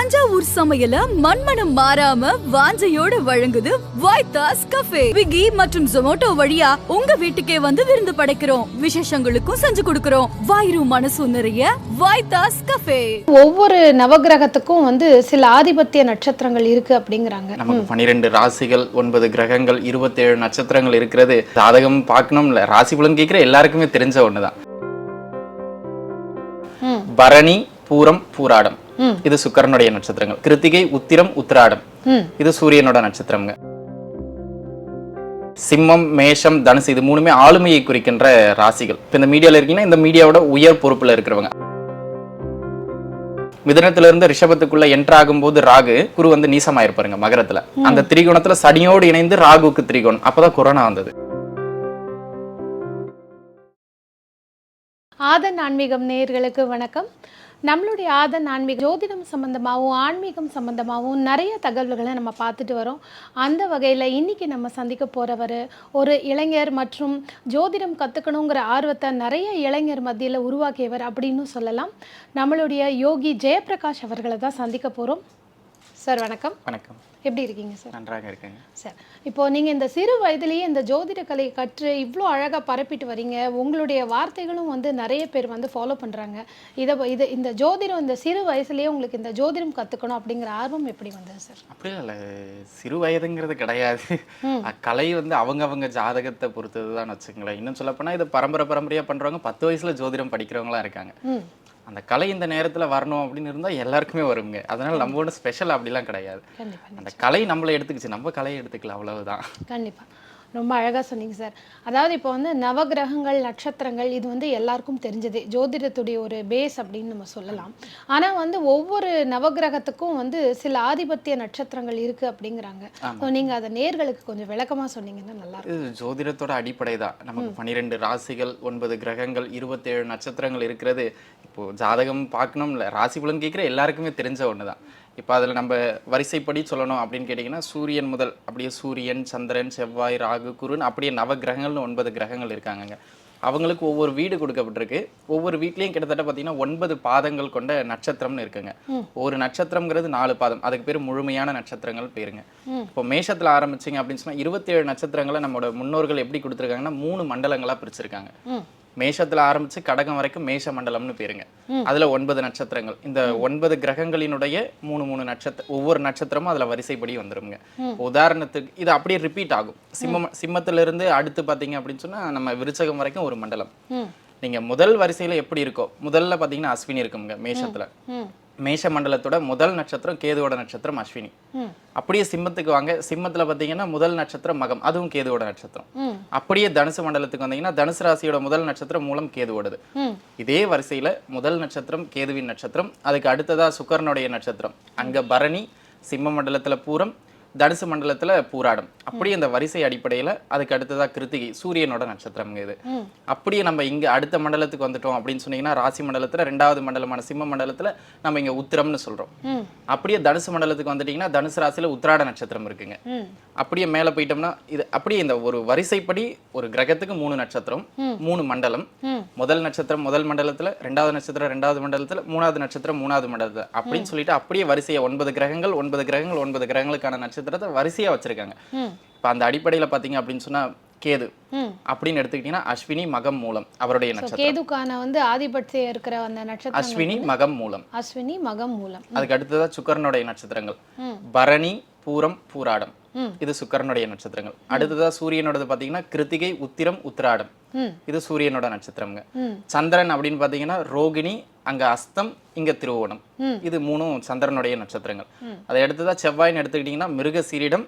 தஞ்சாவூர் சமையல மண்மனம் மாறாம வாஞ்சையோட வழங்குது வைத்தாஸ் கஃபே. ஸ்விக்கி மற்றும் ஜொமோட்டோ வழியா உங்க வீட்டுக்கே வந்து விருந்து படைக்கிறோம். விசேஷங்களுக்கும் செஞ்சு கொடுக்கிறோம். வாயிரும் மனசும் நிறைய வைத்தாஸ் கஃபே. ஒவ்வொரு நவகிரகத்துக்கும் வந்து சில ஆதிபத்திய நட்சத்திரங்கள் இருக்கு அப்படிங்கிறாங்க. நமக்கு 12 ராசிகள், 9 கிரகங்கள், 27 நட்சத்திரங்கள் இருக்கிறது. ஜாதகம் பார்க்கணும்ல, ராசி பலன் கேட்கிற எல்லாருக்குமே தெரிஞ்ச ஒண்ணுதான். பரணி, பூரம், பூராடம் இது சுக்கிரனுடைய நட்சத்திரங்கள். கிருத்திகை, உத்திரம், உத்திராடம் இது சூரியனோட நட்சத்திரங்க. சிம்மம், மேஷம், தனுசு இது மூணுமே ஆளுமையை குறிக்கின்ற ராசிகள். இப்ப இந்த மீடியால இருக்கீங்கன்னா இந்த மீடியாவோட உயர் பொறுப்புல இருக்கிறவங்க. மிதுனத்துல இருந்து ரிஷபத்துக்குள்ள என்டர் ஆகும்போது ராகு, குரு வந்து நீசமாயிருப்பாருங்க மகரத்துல. அந்த திரிகோணத்துல சனியோடு இணைந்து ராகுக்கு திரிகோணம். அப்பதான் கொரோனா வந்தது. ஆதன் ஆன்மீகம் நேயர்களுக்கு வணக்கம். நம்மளுடைய ஆதன் ஆன்மீக ஜோதிடம் சம்பந்தமாகவும் ஆன்மீகம் சம்பந்தமாகவும் நிறைய தகவல்களை நம்ம பார்த்துட்டு வரோம். அந்த வகையில் இன்றைக்கி நம்ம சந்திக்க போகிறவர் ஒரு இளைஞர் மற்றும் ஜோதிடம் கற்றுக்கணுங்கிற ஆர்வத்தை நிறைய இளைஞர் மத்தியில் உருவாக்கியவர் அப்படின்னு சொல்லலாம். நம்மளுடைய யோகி ஜெயபிரகாஷ் அவர்களை தான் சந்திக்க போகிறோம். சார் வணக்கம். வணக்கம். எப்படி இருக்கீங்க சார்? நன்றாக இருக்கேங்க சார். இப்போது நீங்கள் இந்த சிறு வயதிலேயே இந்த ஜோதிட கலையை கற்று இவ்வளோ அழகாக பரப்பிட்டு வரீங்க. உங்களுடைய வார்த்தைகளும் வந்து நிறைய பேர் வந்து ஃபாலோ பண்ணுறாங்க. இந்த ஜோதிடம் இந்த சிறு வயசுலேயே உங்களுக்கு இந்த ஜோதிடம் கற்றுக்கணும் அப்படிங்கிற ஆர்வம் எப்படி வந்தது சார்? அப்படி இல்லை, சிறு வயதுங்கிறது கிடையாது. கலை வந்து அவங்க ஜாதகத்தை பொறுத்தது தான் வச்சுங்களேன். இன்னும் சொல்லப்போனால் இது பரம்பரையாக பண்ணுறவங்க 10 வயசுல ஜோதிடம் படிக்கிறவங்களாம் இருக்காங்க. அந்த கலை இந்த நேரத்தில் வரணும் அப்படின்னு இருந்தால் எல்லாருக்குமே வருங்க. அதனால நம்ம ஒன்றும் ஸ்பெஷல் அப்படிலாம் கிடையாது. அந்த கலை நம்மளை எடுத்துக்கிச்சு, நம்ம கலையை எடுத்துக்கலாம், அவ்வளவுதான். கண்டிப்பாக ரொம்ப அழகாக சொன்னீங்க சார். அதாவது இப்போ வந்து நவகிரகங்கள், நட்சத்திரங்கள் இது வந்து எல்லாருக்கும் தெரிஞ்சது, ஜோதிடத்துடைய ஒரு பேஸ் அப்படின்னு நம்ம சொல்லலாம். ஆனால் வந்து ஒவ்வொரு நவகிரகத்துக்கும் வந்து சில ஆதிபத்திய நட்சத்திரங்கள் இருக்குது அப்படிங்கிறாங்க. ஸோ நீங்கள் அதை நேர்களுக்கு கொஞ்சம் விளக்கமாக சொன்னீங்கன்னா நல்லா இருக்கும். இது ஜோதிடத்தோட அடிப்படை தான். நமக்கு 12 ராசிகள், 9 கிரகங்கள், 27 நட்சத்திரங்கள் இருக்கிறது. இப்போது ஜாதகம் பார்க்கணும்ல, ராசி பலன் கேட்குற எல்லாருக்குமே தெரிஞ்ச ஒன்று தான். இப்போ அதில் நம்ம வரிசைப்படி சொல்லணும் அப்படின்னு கேட்டிங்கன்னா, சூரியன் முதல் அப்படியே சூரியன், சந்திரன், செவ்வாய், ராகு, குருன்னு அப்படியே நவகிரகங்கள்னு 9 கிரகங்கள் இருக்காங்கங்க. அவங்களுக்கு ஒவ்வொரு வீடு கொடுக்கப்பட்டிருக்கு. ஒவ்வொரு வீட்லேயும் கிட்டத்தட்ட பார்த்தீங்கன்னா 9 பாதங்கள் கொண்ட நட்சத்திரம்னு இருக்குங்க. ஒரு நட்சத்திரம்ங்கிறது 4 பாதம். அதுக்கு பேர் முழுமையான நட்சத்திரங்கள் பேருங்க. இப்போ மேஷத்தில் ஆரம்பிச்சிங்க அப்படின்னு சொன்னால் 27 நட்சத்திரங்களை நம்மளோட முன்னோர்கள் எப்படி கொடுத்துருக்காங்கன்னா 3 மண்டலங்களாக பிரிச்சிருக்காங்க. மேஷத்துல ஆரம்பிச்சு கடகம் வரைக்கும் மேஷ மண்டலம்னு பேருங்க. அதுல 9 நட்சத்திரங்கள். இந்த 9 கிரகங்களினுடைய 3 நட்சத்திரம், ஒவ்வொரு நட்சத்திரமும் அதுல வரிசைப்படி வந்துருங்க. உதாரணத்துக்கு இது அப்படியே ரிப்பீட் ஆகும். சிம்மத்துல இருந்து அடுத்து பாத்தீங்க அப்படின்னு சொன்னா நம்ம விருச்சகம் வரைக்கும் ஒரு மண்டலம். நீங்க முதல் வரிசையில எப்படி இருக்கோ, முதல்ல பாத்தீங்கன்னா அஸ்வினி இருக்குங்க மேஷத்துல. மேஷ மண்டலத்தோட முதல் நட்சத்திரம் கேதுவோட நட்சத்திரம் அஸ்வினி. அப்படியே சிம்மத்துக்கு வாங்க, சிம்மத்துல பாத்தீங்கன்னா முதல் நட்சத்திரம் மகம், அதுவும் கேதுவோட நட்சத்திரம். அப்படியே தனுசு மண்டலத்துக்கு வந்தீங்கன்னா தனுசு ராசியோட முதல் நட்சத்திரம் மூலம் கேதுவோடது. இதே வரிசையில முதல் நட்சத்திரம் கேதுவின் நட்சத்திரம், அதுக்கு அடுத்ததா சுக்கரனுடைய நட்சத்திரம், அங்க பரணி, சிம்ம மண்டலத்துல பூரம், தனுசு மண்டலத்துல பூராடம். அப்படியே இந்த வரிசை அடிப்படையில அதுக்கு அடுத்ததா கிருத்திகை, சூரியனோட நட்சத்திரம் இது. அப்படியே நம்ம இங்க அடுத்த மண்டலத்துக்கு வந்துட்டோம் அப்படின்னு சொன்னீங்கன்னா ராசி மண்டலத்துல 2வது மண்டலமான சிம்ம மண்டலத்துல நம்ம இங்க உத்திரம்னு சொல்றோம். அப்படியே தனுசு மண்டலத்துக்கு வந்துட்டீங்கன்னா தனுசு ராசியில உத்திராட நட்சத்திரம் இருக்குங்க. அப்படியே மேல போயிட்டோம்னா இது அப்படியே இந்த ஒரு வரிசைப்படி ஒரு கிரகத்துக்கு 3 நட்சத்திரம், 3 மண்டலம். முதல் நட்சத்திரம் முதல் மண்டலத்துல, 2வது நட்சத்திரம் 2வது மண்டலத்துல, 3வது நட்சத்திரம் 3வது மண்டலத்துல அப்படின்னு சொல்லிட்டு அப்படியே வரிசையா 9 கிரகங்கள் 9 கிரகங்கள் 9 கிரகங்களுக்கான நட்சத்திரத்தை வரிசையா வச்சிருக்காங்க. இப்ப அந்த அடிப்படையில பாத்தீங்க அப்படின்னு சொன்னா கேது அப்படின்னு எடுத்துக்கிட்டீங்கன்னா அஸ்வினி மகம் மூலம் அவருடைய நட்சத்திரம். கேதுக்கான வந்து ஆதிபத்தியம் இருக்கிற அந்த நட்சத்திரம் அஸ்வினி மகம் மூலம். அஸ்வினி மகம் மூலம். அதுக்கு அடுத்ததா சுக்கரனுடைய நட்சத்திரங்கள் பரணி, பூரம், பூராடம் இது சுக்கரனுடைய நட்சத்திரங்கள். அடுத்ததா சூரியனோடது பாத்தீங்கன்னா கிருத்திகை, உத்திரம், உத்திராடம் இது சூரியனோட நட்சத்திரம்ங்க. சந்திரன் அப்படின்னு பாத்தீங்கன்னா ரோகிணி, அங்க அஸ்தம், இங்க திருவோணம், இது 3 சந்திரனுடைய நட்சத்திரங்கள். அதை அடுத்ததா செவ்வாய்னு எடுத்துக்கிட்டீங்கன்னா மிருக சீரிடம்,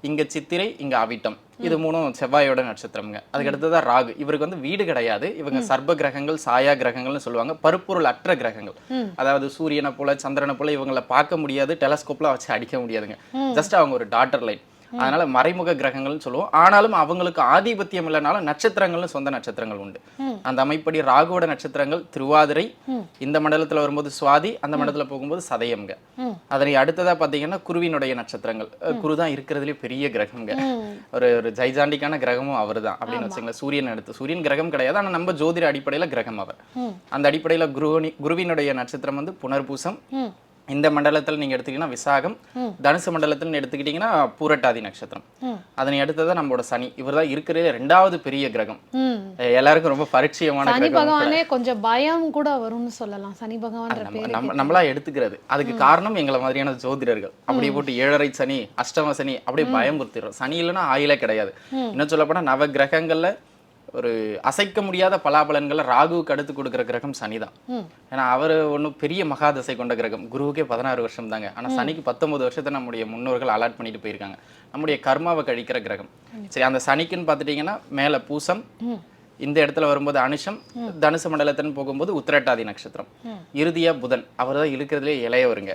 இங்க சித்திரை, இங்க அவிட்டம், இது 3 செவ்வாயோட நட்சத்திரம்ங்க. அதுக்கு அடுத்ததா ராகு, இவருக்கு வந்து வீடு கிடையாது. இவங்க சர்ப கிரகங்கள், சாயா கிரகங்கள்னு சொல்லுவாங்க. பருப்பொருள் அற்ற கிரகங்கள். அதாவது சூரியனை போல சந்திரனை போல இவங்களை பார்க்க முடியாது, டெலஸ்கோப்ல வச்சு அடிக்க முடியாதுங்க. ஜஸ்ட் அவங்க ஒரு டாட்டர் லைன். அதனால மறைமுக கிரகங்கள்னு சொல்லுவோம். ஆனாலும் அவங்களுக்கு ஆதிபத்தியம் இல்லைனாலும் நட்சத்திரங்கள்னு சொந்த நட்சத்திரங்கள் உண்டு. அந்த அமைப்படி ராகுவோட நட்சத்திரங்கள் திருவாதிரை, இந்த மண்டலத்துல வரும்போது சுவாதி, அந்த மண்டலத்துல போகும்போது சதயம்ங்க. அதனை அடுத்ததா பாத்தீங்கன்னா குருவினுடைய நட்சத்திரங்கள். குரு தான் இருக்கிறதுலே பெரிய கிரகம்ங்க. ஒரு ஜைஜாண்டிக்கான கிரகமும் அவர் தான் அப்படின்னு வச்சுங்களேன். சூரியன் அடுத்து, சூரியன் கிரகம் கிடையாது, ஆனா நம்ம ஜோதிட அடிப்படையில கிரகம் அவர். அந்த அடிப்படையில குருவினுடைய நட்சத்திரம் வந்து புனர்பூசம், இந்த மண்டலத்தில் நீங்க எடுத்துக்கிட்டீங்கன்னா விசாகம், தனுசு மண்டலத்தில் எடுத்துக்கிட்டீங்கன்னா பூரட்டாதி நட்சத்திரம். அதனை அடுத்ததான் நம்மளோட சனி. இவர் தான் இருக்கிறதுல 2வது பெரிய கிரகம். எல்லாருக்கும் ரொம்ப பரிச்சயமான சனி கிரகம். பகவானே கொஞ்சம் பயம் கூட வரும்னு சொல்லலாம். சனி பகவான்ற பேரு நம்மளா எடுத்துக்கிறது. அதுக்கு காரணம் எங்களை மாதிரியான ஜோதிடர்கள். அப்படியே போட்டு 7.5 சனி, அஷ்டம சனி அப்படியே பயமுறுத்திடுறோம். சனி இல்லைன்னா ஆயிலே கிடையாது. இன்னும் சொல்ல போனா நவ கிரகங்கள்ல ஒரு அசைக்க முடியாத பலாபலன்களை ராகுவுக்கு அடுத்து கொடுக்குற கிரகம் சனிதான். ஏன்னா அவர் ஒன்றும் பெரிய மகாதசை கொண்ட கிரகம். குருவுக்கே 16 வருஷம் தாங்க. ஆனா சனிக்கு 19 வருஷத்தை நம்முடைய முன்னோர்கள் அலாட் பண்ணிட்டு போயிருக்காங்க. நம்முடைய கர்மாவை கழிக்கிற கிரகம். சரி, அந்த சனிக்குன்னு பார்த்துட்டீங்கன்னா மேல பூசம், இந்த இடத்துல வரும்போது அனுஷம், தனுசு மண்டலத்தின்னு போகும்போது உத்திரட்டாதி நட்சத்திரம், இறுதியா புதன். அவர் தான் இருக்கிறதுலே இளையவருங்க.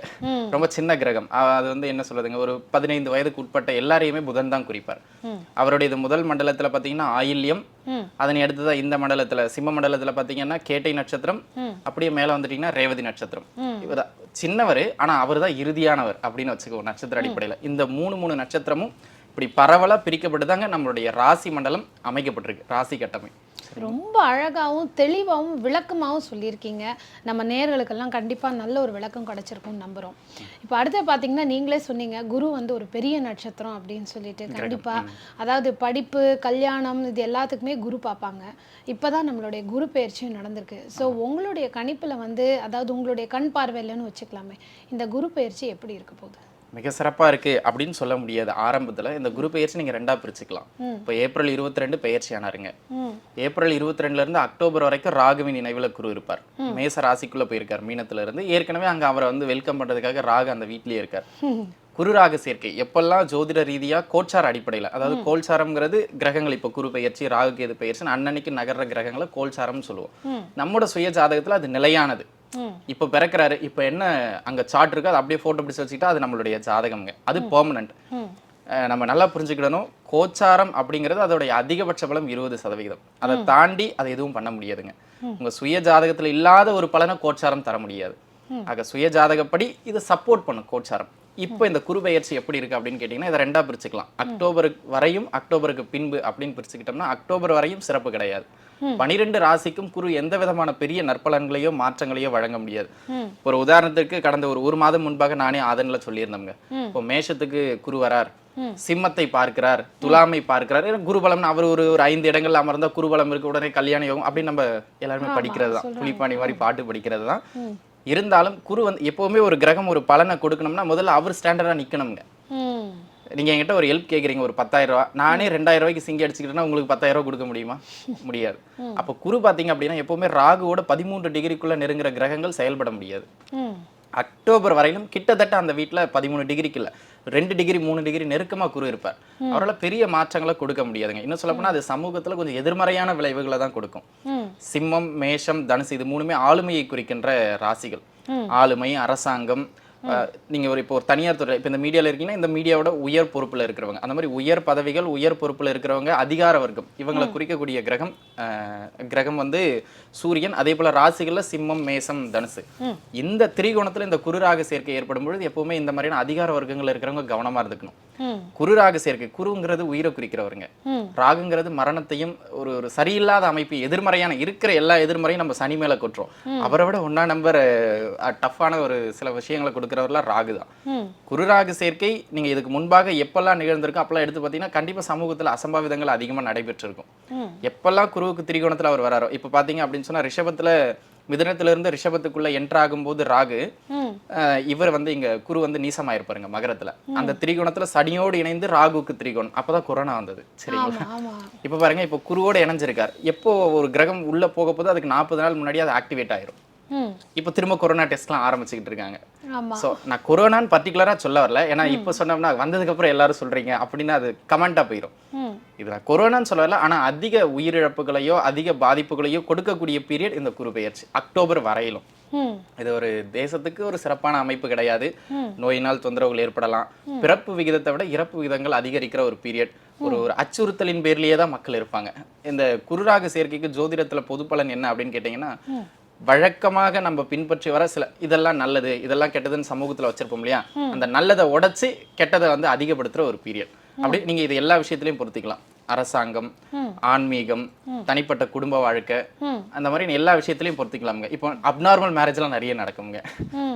ரொம்ப சின்ன கிரகம். அது வந்து என்ன சொல்றதுங்க, ஒரு 15 வயதுக்கு உட்பட்ட எல்லாரையுமே புதன் தான் குறிப்பார். அவருடைய இது முதல் மண்டலத்துல பாத்தீங்கன்னா ஆயில்யம், அதனை அடுத்ததான் இந்த மண்டலத்துல சிம்ம மண்டலத்துல பாத்தீங்கன்னா கேட்டை நட்சத்திரம், அப்படியே மேல வந்துட்டீங்கன்னா ரேவதி நட்சத்திரம். இவர் சின்னவர், ஆனா அவர் தான் இறுதியானவர் அப்படின்னு வச்சுக்கோ நட்சத்திர அடிப்படையில. இந்த மூணு நட்சத்திரமும் இப்படி பரவலா பிரிக்கப்பட்டுதாங்க நம்மளுடைய ராசி மண்டலம் அமைக்கப்பட்டிருக்கு. ராசி கட்டமை ரொம்ப அழகாவும் தெளிவாகவும் விளக்கமாகவும் சொல்லியிருக்கீங்க. நம்ம நேயர்களுக்கெல்லாம் கண்டிப்பாக நல்ல ஒரு விளக்கம் கிடைச்சிருக்கும்னு நம்புகிறோம். இப்போ அடுத்து பார்த்தீங்கன்னா நீங்களே சொன்னீங்க குரு வந்து ஒரு பெரிய நட்சத்திரம் அப்படின்னு சொல்லிட்டு. கண்டிப்பாக அதாவது படிப்பு, கல்யாணம் இது எல்லாத்துக்குமே குரு பார்ப்பாங்க. இப்போ தான் நம்மளுடைய குரு பெயர்ச்சியும் நடந்திருக்கு. ஸோ உங்களுடைய கணிப்பில் வந்து அதாவது உங்களுடைய கண் பார்வையிலன்னு வச்சுக்கலாமே, இந்த குரு பெயர்ச்சி எப்படி இருக்க போகுது? மிக சிறப்பா இருக்கு அப்படின்னு சொல்ல முடியாது. ஆரம்பத்துல இந்த குரு பெயர்ச்சி நீங்க 2ஆ பிரிச்சுக்கலாம். இப்போ ஏப்ரல் 22 பெயர்ச்சி ஆனாருங்க. ஏப்ரல் 22ல இருந்து அக்டோபர் வரைக்கும் ராகுவின் நினைவுல குரு இருப்பார். மேச ராசிக்குள்ள போயிருக்கார் மீனத்துல இருந்து. ஏற்கனவே அங்க அவரை வந்து வெல்கம் பண்றதுக்காக ராகு அந்த வீட்லயே இருக்கார். குரு ராகு சேர்க்கை எப்பெல்லாம் ஜோதிட ரீதியா கோல்சார அடிப்படையில, அதாவது கோல்சாரம்ங்கிறது கிரகங்கள், இப்போ குரு பெயர்ச்சி, ராகு கேது பெயர்ச்சி அன்னன்னைக்கு நகர்ற கிரகங்களை கோல்சாரம்னு சொல்லுவோம். நம்மோட சுய ஜாதகத்துல அது நிலையானது. இப்போ பிறக்கிறாரு, இப்போ என்ன அங்க சார்ட் இருக்கு அதை அப்படியே போட்டோ பிடிச்சு வச்சுக்கிட்டா அது நம்மளுடைய ஜாதகம்ங்க. அது பெர்மனன்ட். நம்ம நல்லா புரிஞ்சுக்கிடணும், கோச்சாரம் அப்படிங்கிறது அதோடைய அதிகபட்ச பலம் 20%. அதை தாண்டி அதை எதுவும் பண்ண முடியாதுங்க. உங்க சுய ஜாதகத்துல இல்லாத ஒரு பலனை கோச்சாரம் தர முடியாது. ஆக சுய ஜாதகப்படி இது சப்போர்ட் பண்ணும் கோச்சாரம். இப்போ இந்த குரு பெயர்ச்சி எப்படி இருக்கு அப்படின்னு கேட்டீங்கன்னா இதை 2ஆ பிரிச்சுக்கலாம். அக்டோபர் வரையும், அக்டோபருக்கு பின்பு அப்படின்னு பிரிச்சுக்கிட்டோம்னா அக்டோபர் வரையும் சிறப்பு கிடையாது. 12 ராசிக்கும் குரு எந்த விதமான பெரிய நற்பலன்களையோ மாற்றங்களையோ வழங்க முடியாது. ஒரு உதாரணத்துக்கு கடந்த ஒரு மாதம் முன்பாக நானே ஆதன்ல சொல்லியிருந்தோங்க. இப்போ மேஷத்துக்கு குரு வரார், சிம்மத்தை பார்க்கிறார், துலாமை பார்க்கிறார். குருபலம்னு அவர் ஒரு 5 இடங்கள்ல அமர்ந்தா குருபலம் இருக்கு, உடனே கல்யாண யோகம் அப்படின்னு நம்ம எல்லாருமே படிக்கிறது தான். புலிப்பாணி மாதிரி பாட்டு படிக்கிறது தான். இருந்தாலும் குரு வந்து எப்பவுமே ஒரு கிரகம் ஒரு பலனை கொடுக்கணும்னா முதல்ல அவர் ஸ்டாண்டர்டா நிக்கணுங்க. நீங்க என்கிட்ட ஒரு ஹெல்ப் கேக்குறீங்க, ஒரு 10,000 ரூபாய், நானே 2,000 ரூபாய்க்கு சிங்கி அடிச்சுக்கிட்டேன்னா உங்களுக்கு 10,000 ரூபாய் கொடுக்க முடியுமா? முடியாது. அப்போ குரு பாத்தீங்க அப்படின்னா எப்பவுமே ராகுவோட 13 டிகிரிக்குள்ள நெருங்குற கிரகங்கள் செயல்பட முடியாது. அக்டோபர் வரையிலும் கிட்டத்தட்ட அந்த வீட்டுல 13 டிகிரிக்கு இல்ல 2 டிகிரி 3 டிகிரி நெருக்கமா குரு இருப்பார். அவரால் பெரிய மாற்றங்களை கொடுக்க முடியாதுங்க. இன்னும் சொல்ல போனா அது சமூகத்துல கொஞ்சம் எதிர்மறையான விளைவுகளை தான் கொடுக்கும். சிம்மம், மேஷம், தனுசு இது மூணுமே ஆளுமையை குறிக்கின்ற ராசிகள். ஆளுமை, அரசாங்கம். நீங்க இப்போ ஒரு தனியார் துறை, இப்போ இந்த மீடியால இருக்கீங்கன்னா இந்த மீடியாவோட உயர் பொறுப்புல இருக்கிறவங்க, அந்த மாதிரி உயர் பதவிகள் உயர் பொறுப்புல இருக்கிறவங்க, அதிகார வர்க்கம், இவங்களை குறிக்கக்கூடிய கிரகம் வந்து சூரியன். அதே போல ராசிகள்ல சிம்மம், மேசம், தனுசு. இந்த திரிகோணத்துல இந்த குருராக சேர்க்கை ஏற்படும் பொழுது எப்பவுமே இந்த மாதிரியான அதிகார வர்க்கங்கள் இருக்கிறவங்க கவனமா இருந்துக்கணும். குருராக சேர்க்கை, குருங்கிறது உயிரை குறிக்கிறவருங்க, ராகுங்கிறது மரணத்தையும் ஒரு சரியில்லாத அமைப்பு, எதிர்மறையான இருக்கிற எல்லா எதிர்மறையும் நம்ம சனி மேல கொட்டுறோம். அவரை விட 1ஆம் நம்பர் டஃப்பான ஒரு சில விஷயங்களை கொடுக்கிறவர்லாம் ராகு தான். குருராகு சேர்க்கை நீங்க இதுக்கு முன்பாக எப்பெல்லாம் நிகழ்ந்திருக்கும் அப்பெல்லாம் எடுத்து பார்த்தீங்கன்னா கண்டிப்பா சமூகத்துல அசம்பாவிதங்கள் அதிகமா நடைபெற்றிருக்கும். எப்பெல்லாம் குருவுக்கு திரிகோணத்துல அவர் வராரோ, இப்ப பாத்தீங்க அப்படின்னு சொன்னா ரிஷபத்துல, மிதுனத்துல இருந்து ரிஷபத்துக்குள்ள என்டர் ஆகும்போது ராகு, இவர் வந்து இங்க குரு வந்து நீசமாயிருப்பாருங்க மகரத்துல. அந்த திரிகோணத்துல சனியோடு இணைந்து ராகுக்கு திரிகோணம். அப்பதான் கொரோனா வந்தது. சரிங்களா? இப்ப பாருங்க, இப்ப குருவோட இணைஞ்சிருக்கார். எப்போ ஒரு கிரகம் உள்ள போக போது அதுக்கு 40 நாள் முன்னாடி அது ஆக்டிவேட் ஆயிரும். இப்ப திரும்ப கொரோனா டெஸ்ட்லாம் ஆரம்பிச்சுக்கிட்டு இருக்காங்க. சோ நான் கொரோனான்னு பர்டிகுலரா சொல்ல வரல, ஏன்னா இப்ப சொன்னோம்னா வந்ததுக்கு அப்புறம் எல்லாரும் சொல்றீங்க அப்படின்னா அது கமெண்டா போயிடும். இது நான் கொரோனான்னு சொல்ல வரல, ஆனா அதிக உயிரிழப்புகளையோ அதிக பாதிப்புகளையோ கொடுக்கக்கூடிய பீரியட் இந்த குரு பெயர்ச்சி அக்டோபர் வரையிலும். இது ஒரு தேசத்துக்கு ஒரு சிறப்பான அமைப்பு கிடையாது. நோயினால் தொந்தரவுகள் ஏற்படலாம். பிறப்பு விகிதத்தை விட இறப்பு விகிதங்கள் அதிகரிக்கிற ஒரு பீரியட். ஒரு அச்சுறுத்தலின் பேர்லயே தான் மக்கள் இருப்பாங்க. இந்த குருராக சேர்க்கைக்கு ஜோதிடத்துல பொது பலன் என்ன அப்படின்னு கேட்டீங்கன்னா, வழக்கமாக நம்ம பின்பற்றி வர சில இதெல்லாம் நல்லது இதெல்லாம் கெட்டதுன்னு சமூகத்துல வச்சிருப்போம் இல்லையா, அந்த நல்லதை உடைச்சு கெட்டதை வந்து அதிகப்படுத்துற ஒரு பீரியட். அப்படி நீங்க இது எல்லா விஷயத்திலையும் பொறுத்திக்கலாம். அரசாங்கம், ஆன்மீகம், தனிப்பட்ட குடும்ப வாழ்க்கை, அந்த மாதிரி எல்லா விஷயத்திலையும் பொறுத்துக்கலாமுங்க. இப்போ அப்நார்மல் மேரேஜ்லாம் நிறைய நடக்குங்க.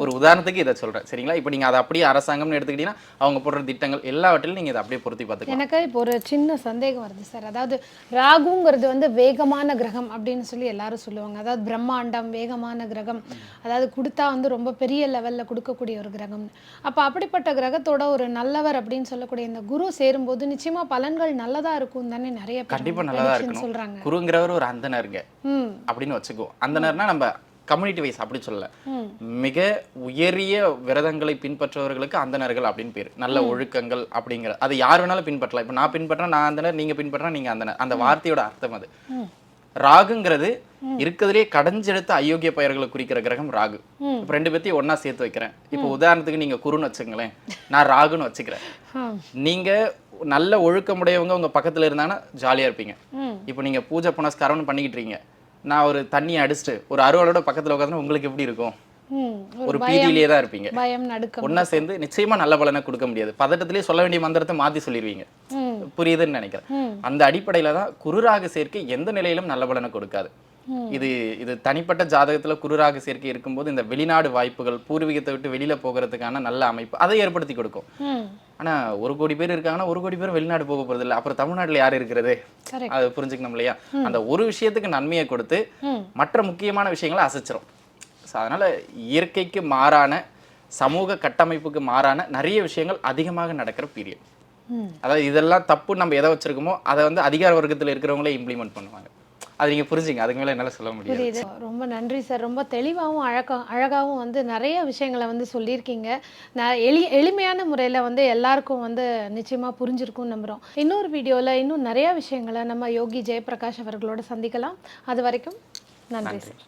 ஒரு உதாரணத்துக்கு இதை சொல்றேன் சரிங்களா. இப்போ நீங்க அதை அப்படியே அரசாங்கம்னு எடுத்துக்கிட்டீங்கன்னா அவங்க போடுற திட்டங்கள் எல்லாவற்றிலும் நீங்க இதை அப்படியே பொருத்தி பார்த்துக்கலாம். எனக்கு இப்போ ஒரு சின்ன சந்தேகம் வருது சார். அதாவது ராகுங்கிறது வந்து வேகமான கிரகம் அப்படின்னு சொல்லி எல்லாரும் சொல்லுவாங்க. அதாவது பிரம்மாண்டம் வேகமான கிரகம், அதாவது கொடுத்தா வந்து ரொம்ப பெரிய லெவல்ல கொடுக்கக்கூடிய ஒரு கிரகம். அப்போ அப்படிப்பட்ட கிரகத்தோட ஒரு நல்லவர் அப்படின்னு சொல்லக்கூடிய இந்த குரு சேரும்போது நிச்சயமா பலன்கள் நல்லதா இருக்கும் தானே நிறைய பேர் கண்டிப்பா நல்லதா prediction இருக்கணும். சொல்றாங்க. குருங்கிறவர் ஒரு அந்தனருங்க ம் அப்படின்னு வச்சுக்கோ. அந்தனர்னா நம்ம கம்யூனிட்டி வைஸ் அப்படி சொல்லல, மிக உயரிய விரதங்களை பின்பற்றுபவர்களுக்கு அந்தணர்கள் அப்படின்னு பேர். நல்ல ஒழுக்கங்கள் அப்படிங்கிற அது யார் வேணாலும் பின்பற்றலாம். இப்போ நான் பின்பற்றேன் நான் அந்தனர், நீங்க பின்பற்றா நீங்க அந்தனர். அந்த வார்த்தையோட அர்த்தம் அது. ராகுங்கிறது இருக்கிறதுலே கடைஞ்செடுத்த அயோக்கிய பெயர்களை குறிக்கிற கிரகம் ராகு. இப்போ ரெண்டு பேர்த்தையும் ஒன்னா சேர்த்து வைக்கிறேன். இப்போ உதாரணத்துக்கு நீங்க குருன்னு வச்சுங்களேன், நான் ராகுன்னு வச்சுக்கிறேன். நீங்க நல்ல ஒழுக்கமுடையவங்க உங்க பக்கத்துல இருந்தாங்கன்னா ஜாலியா இருப்பீங்க. இப்போ நீங்க பூஜை புனஸ்காரம்னு பண்ணிக்கிட்டு இருக்கீங்க, நான் ஒரு தண்ணியை அடிச்சுட்டு ஒரு அருவாளோட பக்கத்துல உட்காந்து உங்களுக்கு எப்படி இருக்கும்? ஒரு பீதியிலேயே தான் இருப்பீங்க. பயம் நடுக்கம் ஒன்னா சேர்ந்து நிச்சயமா நல்ல பலனை கொடுக்க முடியாது. பதட்டத்திலேயே சொல்ல வேண்டிய மந்திரத்தை மாத்தி சொல்லிடுவீங்க. புரியுதுன்னு நினைக்கிறேன். அந்த அடிப்படையில தான் குருராகு சேர்க்கை எந்த நிலையிலும் நல்ல பலனை கொடுக்காது. இது தனிப்பட்ட ஜாதகத்துல குருராகு சேர்க்கை இருக்கும்போது இந்த வெளிநாடு வாய்ப்புகள், பூர்வீகத்தை விட்டு வெளியில போகிறதுக்கான நல்ல அமைப்பு அதை ஏற்படுத்தி கொடுக்கும். ஆனா 1 கோடி பேர் இருக்காங்கன்னா 1 கோடி பேர் வெளிநாடு போக போறது இல்லை. அப்புறம் தமிழ்நாட்டுல யாரு இருக்கிறது? அது புரிஞ்சுக்கணும் இல்லையா? அந்த ஒரு விஷயத்துக்கு நன்மையை கொடுத்து மற்ற முக்கியமான விஷயங்களை அசைச்சிரும். அதனால இயற்கைக்கு மாறான, சமூக கட்டமைப்புக்கு மாறான நிறைய விஷயங்கள் அதிகமாக நடக்கிற பீரியட். அதாவது இதெல்லாம் தப்பு நம்ம எதை வச்சிருக்கோமோ அதை வந்து அதிகார வர்க்கத்தில் இருக்கிறவங்களே இம்ப்ளிமெண்ட் பண்ணுவாங்க. அது நீங்க புரிஞ்சுங்க. அதுக்கு மேல என்னால சொல்ல முடியாது. புரியுது. ரொம்ப நன்றி சார். ரொம்ப தெளிவாகவும் அழகாகவும் வந்து நிறைய விஷயங்களை வந்து சொல்லியிருக்கீங்க. எளிமையான முறையில் வந்து எல்லாருக்கும் வந்து நிச்சயமாக புரிஞ்சிருக்கும்னு நம்புகிறோம். இன்னொரு வீடியோவில் இன்னும் நிறைய விஷயங்களை நம்ம யோகி ஜெயபிரகாஷ் அவர்களோட சந்திக்கலாம். அது வரைக்கும் நன்றி சார்.